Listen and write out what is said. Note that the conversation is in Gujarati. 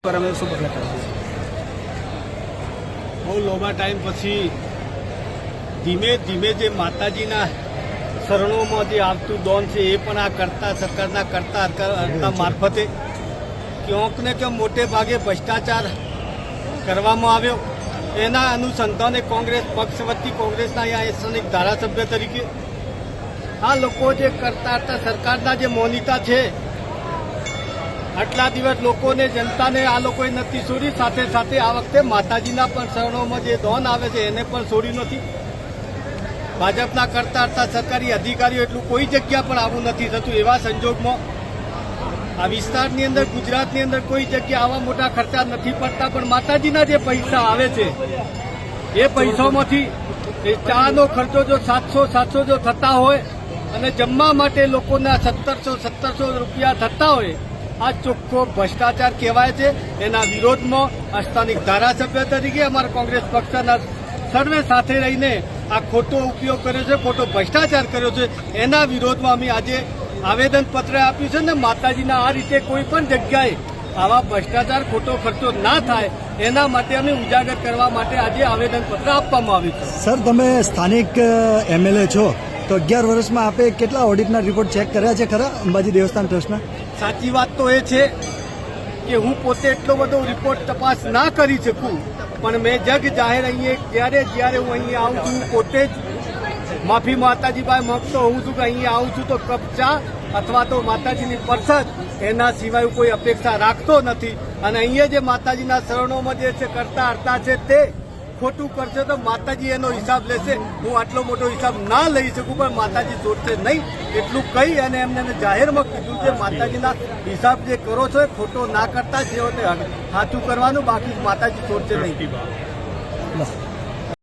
બહુ લાંબા ટાઈમ પછી ધીમે ધીમે જે માતાજીના શરણોમાં જે આવતું દોન છે એ પણ આ કરતા સરકારના કરતા મારફતે ક્યાંક ને ક્યાંક મોટે ભાગે ભ્રષ્ટાચાર કરવામાં આવ્યો. એના અનુસંધાને કોંગ્રેસ પક્ષ વતી કોંગ્રેસના અહીંયા સ્થાનિક ધારાસભ્ય તરીકે આ લોકો જે કરતા હતા સરકારના જે મોનિતા છે, આટલા દિવસ લોકોને જનતાને આ લોકોએ નથી છોડી, સાથે સાથે આ વખતે માતાજીના પણ શરણોમાં જે દોન આવે છે એને પણ છોડી નથી. ભાજપના કરતા હતા સરકારી અધિકારીઓ એટલું કોઈ જગ્યા પણ આવું નથી થતું. એવા સંજોગમાં આ વિસ્તારની અંદર ગુજરાતની અંદર કોઈ જગ્યા આવા મોટા ખર્ચા નથી પડતા, પણ માતાજીના જે પૈસા આવે છે એ પૈસામાંથી એ ચાનો ખર્ચો જો 700 જો થતા હોય અને જમવા માટે લોકોના 1700 રૂપિયા થતા હોય, આ ચોખ્ખો ભ્રષ્ટાચાર કહેવાય છે. એના વિરોધમાં સ્થાનિક ધારાસભ્ય તરીકે અમારા કોંગ્રેસ પક્ષના સર્વે સાથે રહીને આ ખોટો ઉપયોગ કર્યો છે, ખોટો ભ્રષ્ટાચાર કર્યો છે, એના વિરોધમાં અમે આજે આવેદનપત્ર આપ્યું છે ને માતાજીના આ રીતે કોઈ પણ જગ્યાએ આવા ભ્રષ્ટાચાર ખોટો ખર્ચો ના થાય એના માટે અમે ઉજાગર કરવા માટે આજે આવેદનપત્ર આપવામાં આવ્યું છે. સર, તમે સ્થાનિક એમએલએ છો તો 11 વર્ષમાં આપે કેટલા ઓડિટના રિપોર્ટ ચેક કર્યા છે ખરા અંબાજી દેવસ્થાન ટ્રસ્ટના? સાચી વાત તો એ છે કે હું પોતે એટલો બધો રિપોર્ટ તપાસ ના કરી શકું, પણ મેં જગ જાહેર અહીંયા જ્યારે હું અહીંયા આવું છું પોતે જ માફી માતાજીભાઈ માંગતો હોઉં છું કે અહીંયા આવું છું તો કપ ચા અથવા તો માતાજીની પ્રસાદ, એના સિવાય કોઈ અપેક્ષા રાખતો નથી. અને અહીંયા જે માતાજીના શરણોમાં જે છે કરતા હરતા છે તે ખોટું કરશે તો માતાજી એનો હિસાબ લેશે. હું આટલો મોટો હિસાબ ના લઈ શકું, પણ માતાજી છોડશે નહીં એટલું કહી અને એમને જાહેરમાં કીધું છે માતાજીના હિસાબ જે કરો છો એ ખોટો ના કરતા જે હોય તે સાચું કરવાનું, બાકી માતાજી છોડશે નહીં.